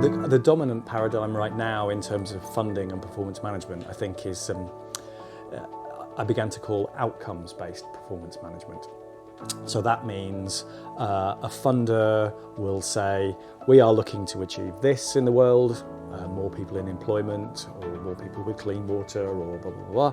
The dominant paradigm right now in terms of funding and performance management, I think, is I began to call outcomes-based performance management. So that means a funder will say, we are looking to achieve this in the world, more people in employment, or more people with clean water, or blah, blah,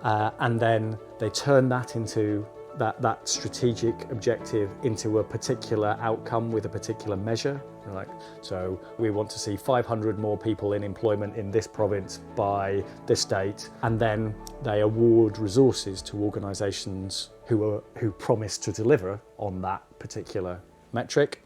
blah. And then they turn that into that strategic objective into a particular outcome with a particular measure. Like, so we want to see 500 more people in employment in this province by this date, and then they award resources to organisations who promise to deliver on that particular metric.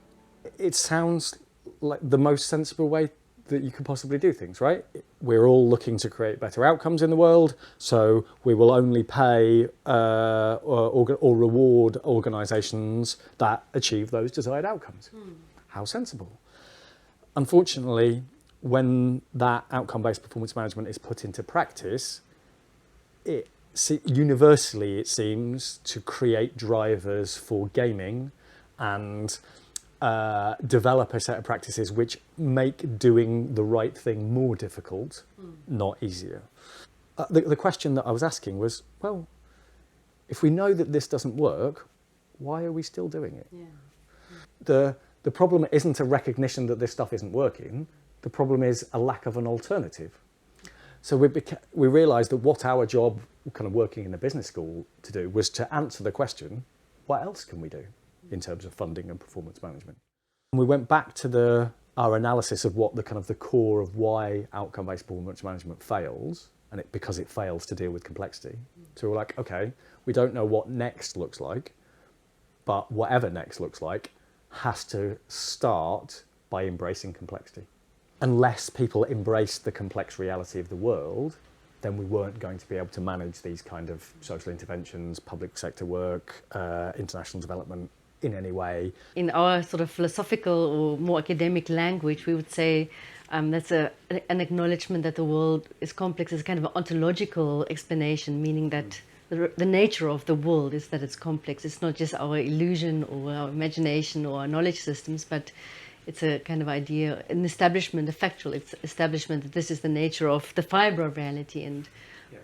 It sounds like the most sensible way that you could possibly do things, right? We're all looking to create better outcomes in the world, so we will only pay or reward organisations that achieve those desired outcomes. How sensible. Unfortunately, when that outcome-based performance management is put into practice, universally it seems to create drivers for gaming and develop a set of practices which make doing the right thing more difficult, not easier. The question that I was asking was, well, if we know that this doesn't work, why are we still doing it? Yeah. The problem isn't a recognition that this stuff isn't working. The problem is a lack of an alternative. So we realised that what our job, kind of working in a business school, to do was to answer the question, what else can we do in terms of funding and performance management? And we went back to our analysis of what the core of why outcome-based performance management fails, and because it fails to deal with complexity. So we're like, okay, we don't know what next looks like, but whatever next looks like has to start by embracing complexity. Unless people embraced the complex reality of the world, then we weren't going to be able to manage these kind of social interventions, public sector work, international development in any way. In our sort of philosophical or more academic language, we would say that's an acknowledgement that the world is complex. It's kind of an ontological explanation, meaning that the nature of the world is that it's complex. It's not just our illusion or our imagination or our knowledge systems, but it's a kind of idea, an establishment, a factual establishment that this is the nature of the fibre of reality, and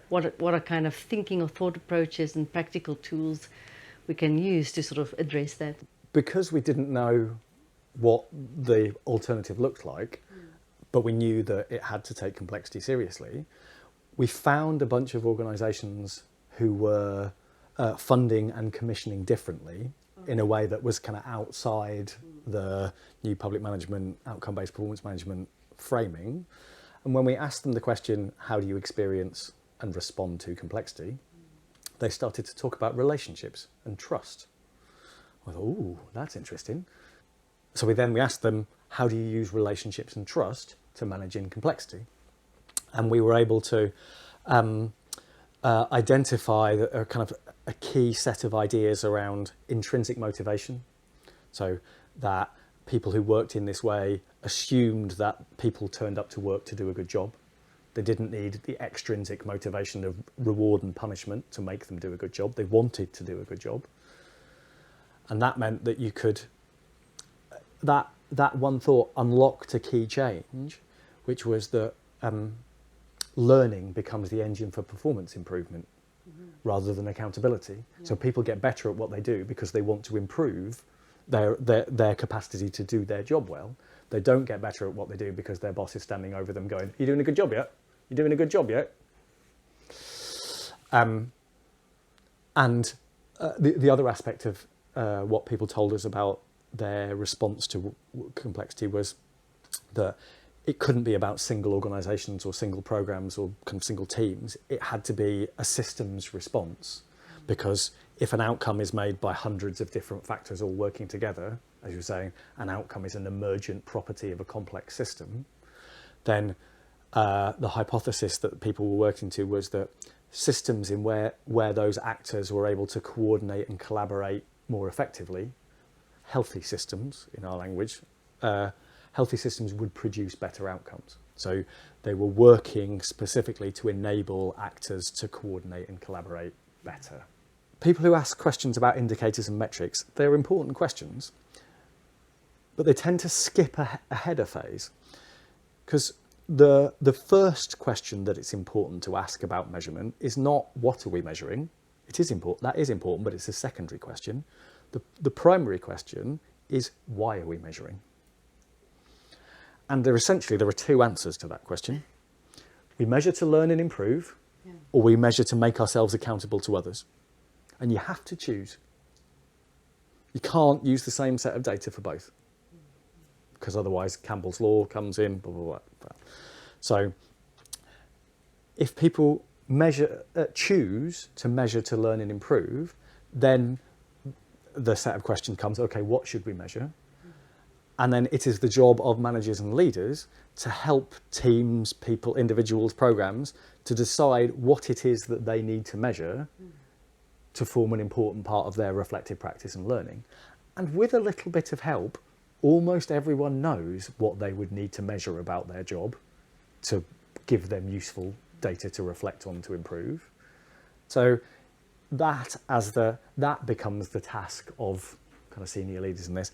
what are kind of thinking or thought approaches and practical tools we can use to sort of address that. Because we didn't know what the alternative looked like, but we knew that it had to take complexity seriously, we found a bunch of organisations who were funding and commissioning differently in a way that was kind of outside the new public management, outcome-based performance management framing. And when we asked them the question, how do you experience and respond to complexity? They started to talk about relationships and trust. I thought, ooh, that's interesting. So we asked them, how do you use relationships and trust to manage in complexity? And we were able to identify a kind of a key set of ideas around intrinsic motivation. So that people who worked in this way assumed that people turned up to work to do a good job. They didn't need the extrinsic motivation of reward and punishment to make them do a good job. They wanted to do a good job. And that meant that you could, that one thought unlocked a key change, which was that learning becomes the engine for performance improvement rather than accountability. Yeah. So people get better at what they do because they want to improve their capacity to do their job well. They don't get better at what they do because their boss is standing over them going, you doing a good job yet? You doing a good job yet? The other aspect of what people told us about their response to complexity was that it couldn't be about single organisations or single programmes or kind of single teams. It had to be a systems response, because if an outcome is made by hundreds of different factors all working together, as you were saying, an outcome is an emergent property of a complex system, then the hypothesis that people were working to was that systems in where those actors were able to coordinate and collaborate more effectively, healthy systems in our language, healthy systems would produce better outcomes. So they were working specifically to enable actors to coordinate and collaborate better. People who ask questions about indicators and metrics, they're important questions, but they tend to skip ahead a phase. Because the first question that it's important to ask about measurement is not what are we measuring. It is important, that is important, but it's a secondary question. The primary question is why are we measuring? And there are two answers to that question. We measure to learn and improve, or we measure to make ourselves accountable to others. And you have to choose. You can't use the same set of data for both, because otherwise Campbell's law comes in, blah, blah, blah. So if people choose to measure to learn and improve, then the set of questions comes, okay, what should we measure? And then it is the job of managers and leaders to help teams, people, individuals, programs to decide what it is that they need to measure to form an important part of their reflective practice and learning. And with a little bit of help, almost everyone knows what they would need to measure about their job to give them useful data to reflect on to improve. So that becomes the task of kind of senior leaders in this.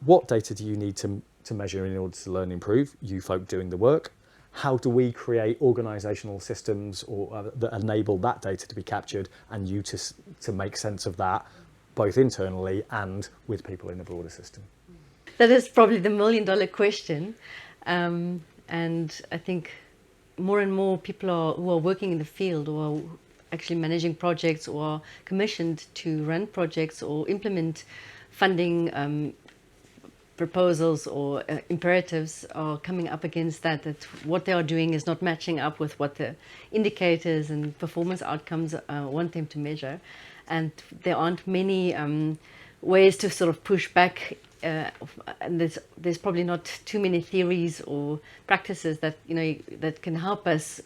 What data do you need to measure in order to learn and improve? You folk doing the work. How do we create organisational systems that enable that data to be captured and you to make sense of that, both internally and with people in the broader system? That is probably the million-dollar question. And I think more and more people who are working in the field or are actually managing projects or are commissioned to run projects or implement funding proposals or imperatives are coming up against that what they are doing is not matching up with what the indicators and performance outcomes want them to measure. And there aren't many ways to sort of push back, and there's probably not too many theories or practices that that can help us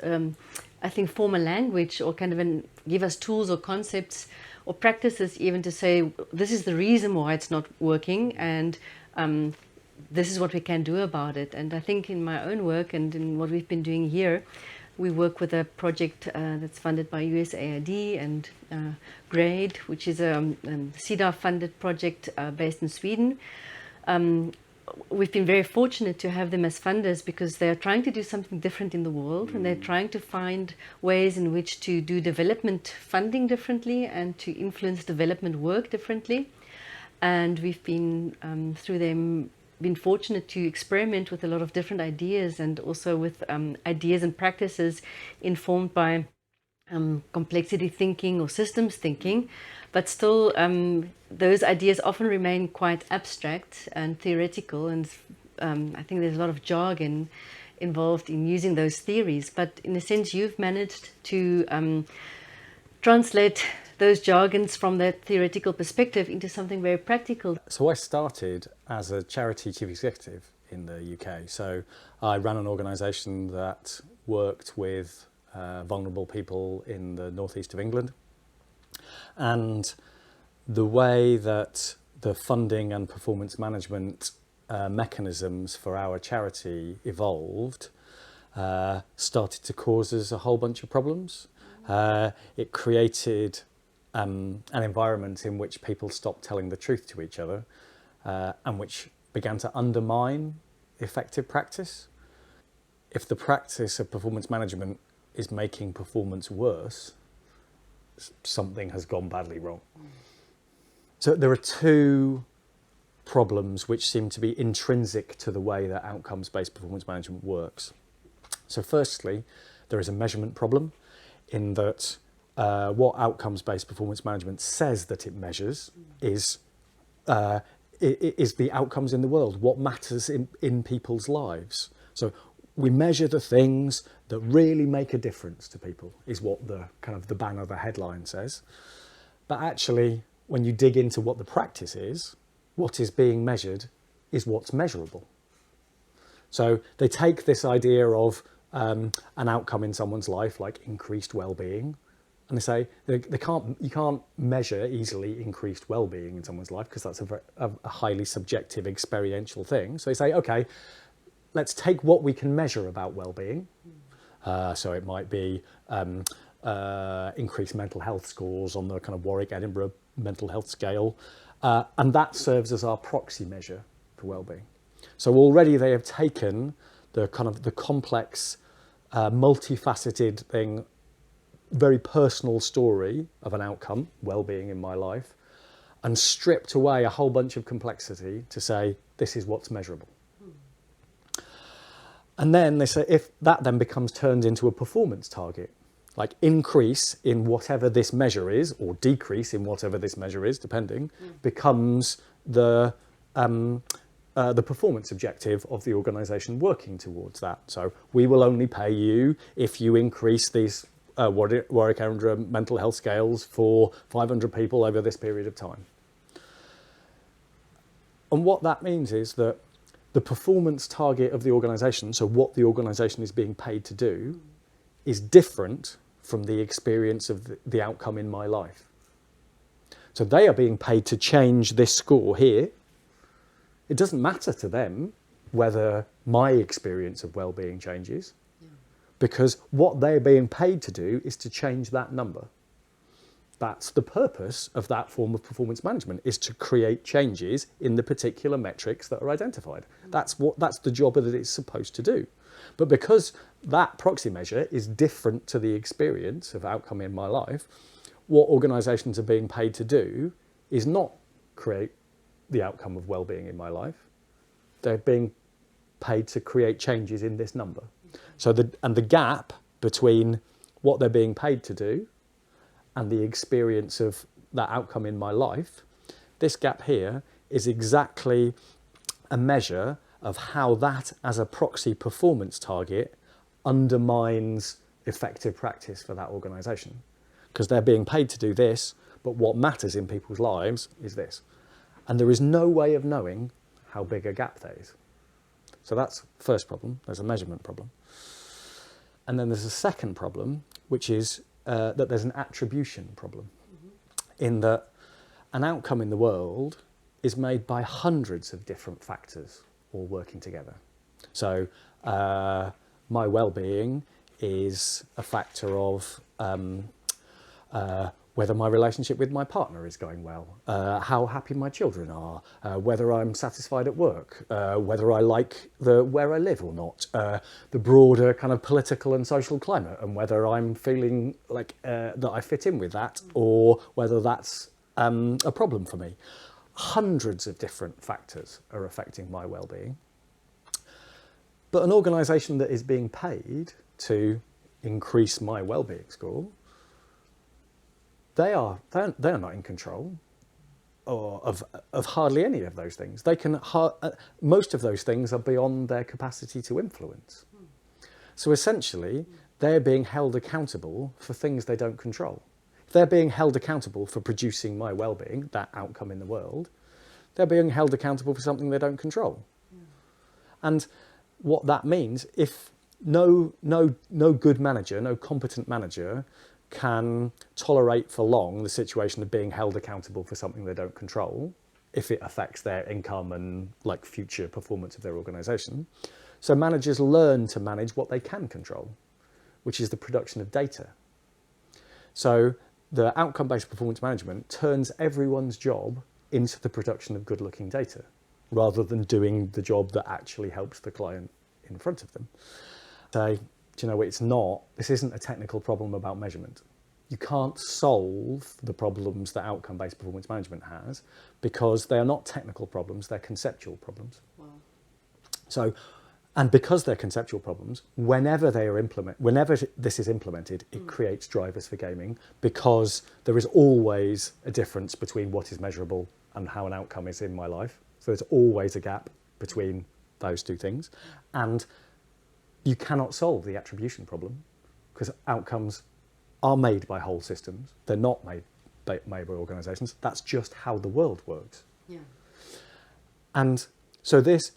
I think form a language or kind of give us tools or concepts or practices even to say this is the reason why it's not working, and this is what we can do about it. And I think in my own work and in what we've been doing here, we work with a project that's funded by USAID and GRADE, which is a CEDAR funded project based in Sweden. We've been very fortunate to have them as funders because they're trying to do something different in the world, and they're trying to find ways in which to do development funding differently and to influence development work differently. And we've been, through them, been fortunate to experiment with a lot of different ideas, and also with ideas and practices informed by complexity thinking or systems thinking. But still, those ideas often remain quite abstract and theoretical, and I think there's a lot of jargon involved in using those theories. But in a sense, you've managed to translate those jargons from that theoretical perspective into something very practical. So I started as a charity chief executive in the UK. So I ran an organisation that worked with vulnerable people in the northeast of England. And the way that the funding and performance management mechanisms for our charity evolved started to cause us a whole bunch of problems. It created an environment in which people stopped telling the truth to each other and which began to undermine effective practice. If the practice of performance management is making performance worse, something has gone badly wrong. So there are two problems which seem to be intrinsic to the way that outcomes-based performance management works. So firstly, there is a measurement problem in that what outcomes-based performance management says that it measures is the outcomes in the world, what matters in people's lives. So we measure the things that really make a difference to people, is what the kind of the banner, the headline says. But actually, when you dig into what the practice is, what is being measured is what's measurable. So they take this idea of an outcome in someone's life, like increased well-being, and they say you can't measure easily increased well-being in someone's life because that's a highly subjective experiential thing. So they say, okay, let's take what we can measure about well-being. So it might be increased mental health scores on the kind of Warwick-Edinburgh mental health scale, and that serves as our proxy measure for well-being. So already they have taken the kind of the complex, multifaceted thing, very personal story of an outcome, well-being in my life, and stripped away a whole bunch of complexity to say, this is what's measurable. And then they say, if that then becomes turned into a performance target, like increase in whatever this measure is, or decrease in whatever this measure is, depending, becomes the performance objective of the organisation working towards that. So we will only pay you if you increase these Warwick Area mental health scales for 500 people over this period of time. And what that means is that the performance target of the organisation, so what the organisation is being paid to do, is different from the experience of the outcome in my life. So they are being paid to change this score here. It doesn't matter to them whether my experience of well-being changes, because what they're being paid to do is to change that number. That's the purpose of that form of performance management, is to create changes in the particular metrics that are identified. That's the job that it's supposed to do. But because that proxy measure is different to the experience of outcome in my life, what organisations are being paid to do is not create the outcome of well-being in my life. They're being paid to create changes in this number. So the gap between what they're being paid to do and the experience of that outcome in my life, this gap here is exactly a measure of how that as a proxy performance target undermines effective practice for that organisation. Because they're being paid to do this, but what matters in people's lives is this. And there is no way of knowing how big a gap there is. So that's the first problem. There's a measurement problem. And then there's a second problem, which is that there's an attribution problem, in that an outcome in the world is made by hundreds of different factors all working together. So my well-being is a factor of whether my relationship with my partner is going well, how happy my children are, whether I'm satisfied at work, whether I like where I live or not, the broader kind of political and social climate, and whether I'm feeling like that I fit in with that, or whether that's a problem for me. Hundreds of different factors are affecting my well-being. But an organisation that is being paid to increase my well-being score, they are not in control of hardly any of those things. They can most of those things are beyond their capacity to influence. So essentially, they're being held accountable for things they don't control. If they're being held accountable for producing my well-being, that outcome in the world, they're being held accountable for something they don't control. And what that means, if no good manager, no competent manager can tolerate for long the situation of being held accountable for something they don't control, if it affects their income and like future performance of their organisation. So managers learn to manage what they can control, which is the production of data. So the outcome-based performance management turns everyone's job into the production of good-looking data, rather than doing the job that actually helps the client in front of them. So, do you know, this isn't a technical problem about measurement. You can't solve the problems that outcome-based performance management has, because they are not technical problems, they're conceptual problems. Wow. So, and because they're conceptual problems, whenever this is implemented, it creates drivers for gaming, because there is always a difference between what is measurable and how an outcome is in my life. So there's always a gap between those two things. And you cannot solve the attribution problem, because outcomes are made by whole systems. They're not made by organisations. That's just how the world works. Yeah. And so this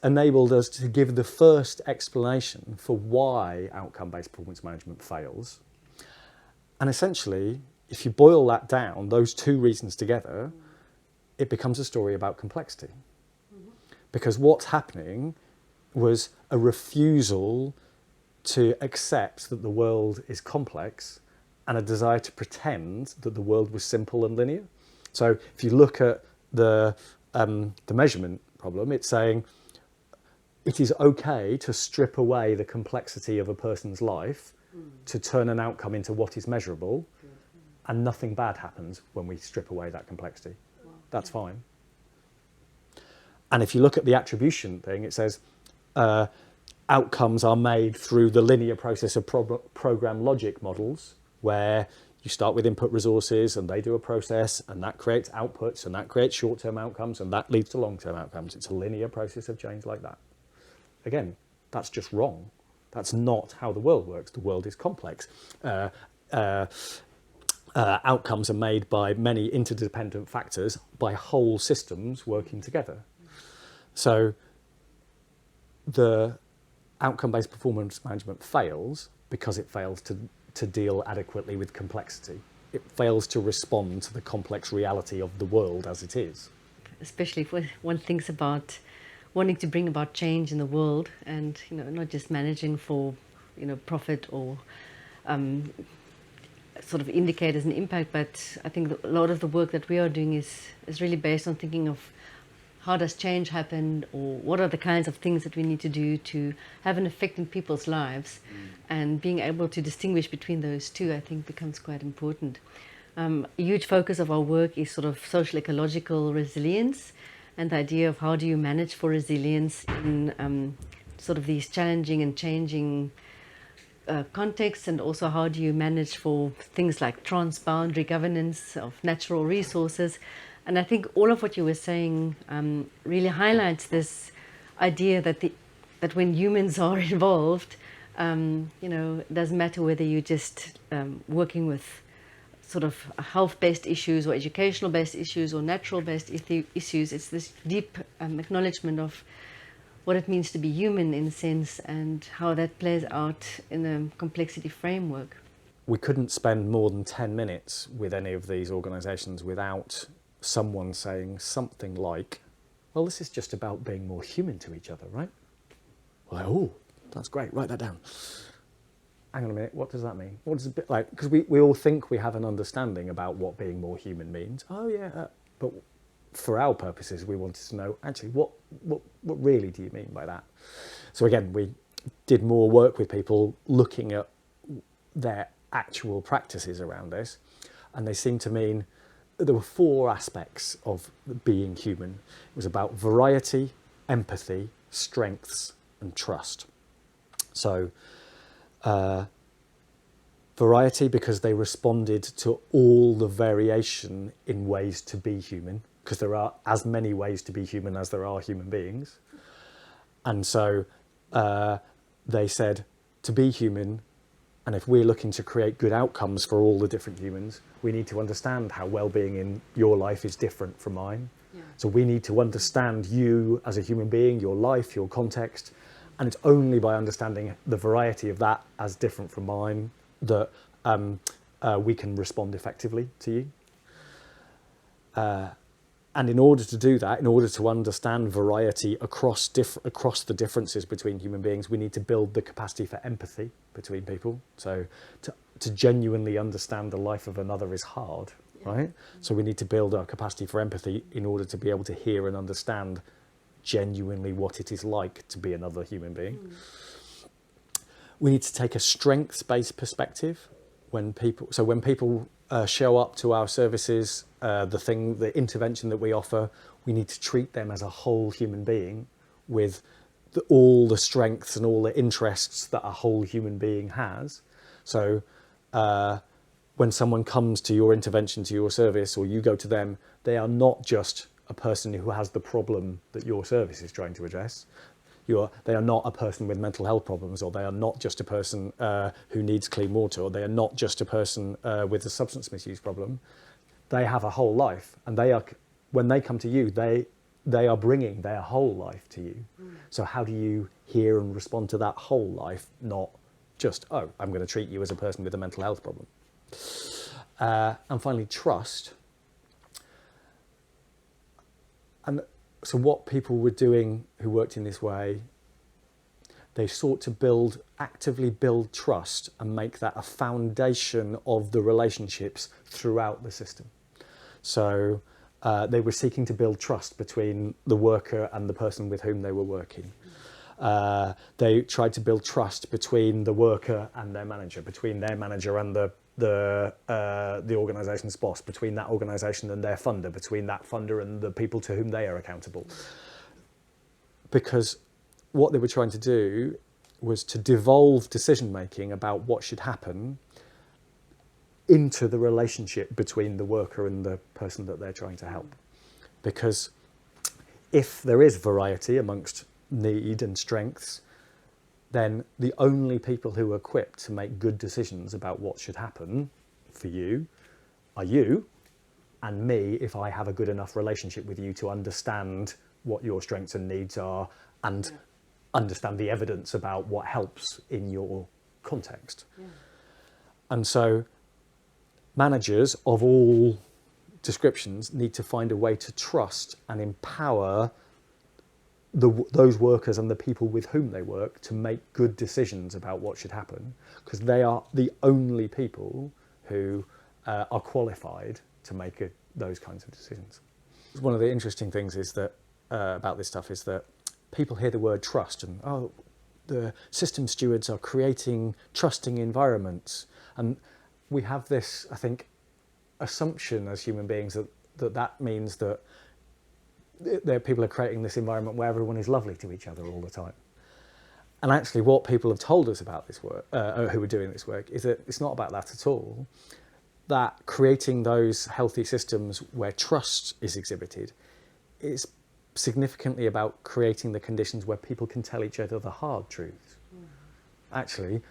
enabled us to give the first explanation for why outcome-based performance management fails. And essentially, if you boil that down, those two reasons together, it becomes a story about complexity. Because what's happening was a refusal to accept that the world is complex, and a desire to pretend that the world was simple and linear. So if you look at the measurement problem, it's saying it is okay to strip away the complexity of a person's life to turn an outcome into what is measurable, and nothing bad happens when we strip away that complexity. That's fine. And if you look at the attribution thing, it says outcomes are made through the linear process of program logic models, where you start with input resources and they do a process, and that creates outputs, and that creates short-term outcomes, and that leads to long-term outcomes. It's a linear process of change like that. Again, that's just wrong. That's not how the world works. The world is complex. Outcomes are made by many interdependent factors, by whole systems working together. So the outcome-based performance management fails because it fails to deal adequately with complexity. It fails to respond to the complex reality of the world as it is. Especially if one thinks about wanting to bring about change in the world, and not just managing for profit or sort of indicators and impact, but I think a lot of the work that we are doing is really based on thinking of how does change happen, or what are the kinds of things that we need to do to have an effect in people's lives, and being able to distinguish between those two, I think, becomes quite important. A huge focus of our work is sort of social ecological resilience, and the idea of how do you manage for resilience in sort of these challenging and changing contexts, and also how do you manage for things like transboundary governance of natural resources. And I think all of what you were saying really highlights this idea that when humans are involved, it doesn't matter whether you're just working with sort of health-based issues or educational-based issues or natural-based issues. It's this deep acknowledgement of what it means to be human in a sense, and how that plays out in a complexity framework. We couldn't spend more than 10 minutes with any of these organisations without someone saying something like, well, this is just about being more human to each other, right? Well, oh, that's great, write that down. Hang on a minute, what does that mean? What does it bit like? Because we all think we have an understanding about what being more human means. Oh yeah, but for our purposes, we wanted to know, actually, what really do you mean by that? So again, we did more work with people looking at their actual practices around this, and they seemed to mean there were 4 aspects of being human. It was about variety, empathy, strengths, and trust. So variety, because they responded to all the variation in ways to be human, because there are as many ways to be human as there are human beings. And so they said, to be human, and if we're looking to create good outcomes for all the different humans, we need to understand how well-being in your life is different from mine. Yeah. So we need to understand you as a human being, your life, your context, and it's only by understanding the variety of that as different from mine that we can respond effectively to you. And in order to do that, in order to understand variety across the differences between human beings, we need to build the capacity for empathy between people. So to genuinely understand the life of another is hard, right? So we need to build our capacity for empathy in order to be able to hear and understand genuinely what it is like to be another human being. We need to take a strengths-based perspective when people show up to our services, the intervention that we offer, we need to treat them as a whole human being with all the strengths and all the interests that a whole human being has. So when someone comes to your intervention, to your service, or you go to them, they are not just a person who has the problem that your service is trying to address. They are not a person with mental health problems, or they are not just a person who needs clean water, or they are not just a person with a substance misuse problem. They have a whole life, and when they come to you, they are bringing their whole life to you. So how do you hear and respond to that whole life, not just, oh, I'm going to treat you as a person with a mental health problem. And finally, trust. And so what people were doing who worked in this way, they sought to actively build trust and make that a foundation of the relationships throughout the system. So they were seeking to build trust between the worker and the person with whom they were working. They tried to build trust between the worker and their manager, between their manager and the organisation's boss, between that organisation and their funder, between that funder and the people to whom they are accountable. Because what they were trying to do was to devolve decision making about what should happen into the relationship between the worker and the person that they're trying to help. Because if there is variety amongst need and strengths, then the only people who are equipped to make good decisions about what should happen for you are you and me, if I have a good enough relationship with you to understand what your strengths and needs are and understand the evidence about what helps in your context. Yeah. And so managers of all descriptions need to find a way to trust and empower those workers and the people with whom they work to make good decisions about what should happen, because they are the only people who are qualified to make those kinds of decisions. One of the interesting things is that about this stuff is that people hear the word trust and, oh, the system stewards are creating trusting environments. And we have this, I think, assumption as human beings that means that people are creating this environment where everyone is lovely to each other all the time. And actually what people have told us about this work, who are doing this work, is that it's not about that at all. That creating those healthy systems where trust is exhibited is significantly about creating the conditions where people can tell each other the hard truths. Actually,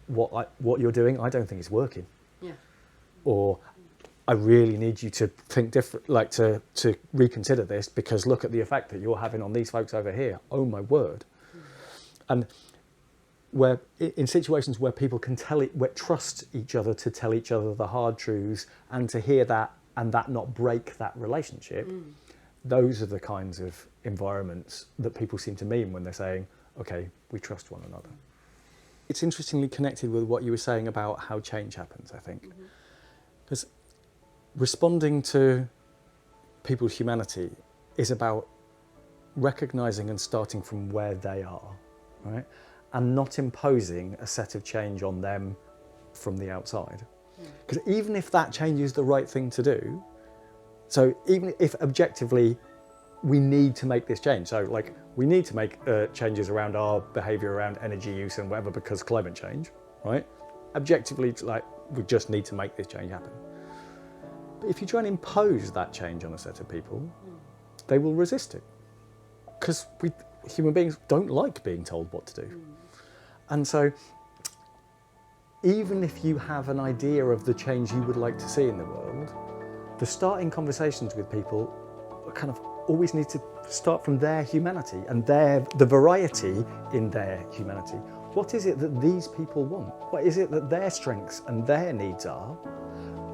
what you're doing, I don't think is working. Yeah. Or I really need you to think different, like to reconsider this, because look at the effect that you're having on these folks over here. Oh my word. And where in situations where people can trust each other to tell each other the hard truths and to hear that and that not break that relationship, those are the kinds of environments that people seem to mean when they're saying, okay, we trust one another. It's interestingly connected with what you were saying about how change happens, I think. Because responding to people's humanity is about recognizing and starting from where they are, right? And not imposing a set of change on them from the outside. Because even if that change is the right thing to do, so even if objectively we need to make this change, so like we need to make changes around our behavior around energy use and whatever because climate change, right? Objectively, like we just need to make this change happen. But if you try and impose that change on a set of people, they will resist it. Because human beings don't like being told what to do. And so even if you have an idea of the change you would like to see in the world, the starting conversations with people kind of always need to start from their humanity and the variety in their humanity. What is it that these people want? What is it that their strengths and their needs are?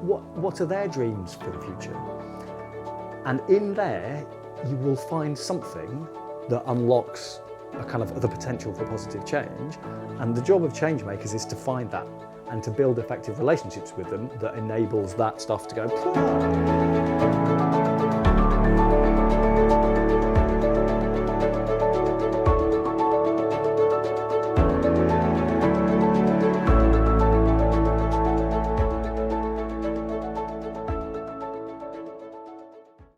What are their dreams for the future? And in there, you will find something that unlocks a kind of the potential for positive change. And the job of change makers is to find that and to build effective relationships with them that enables that stuff to go.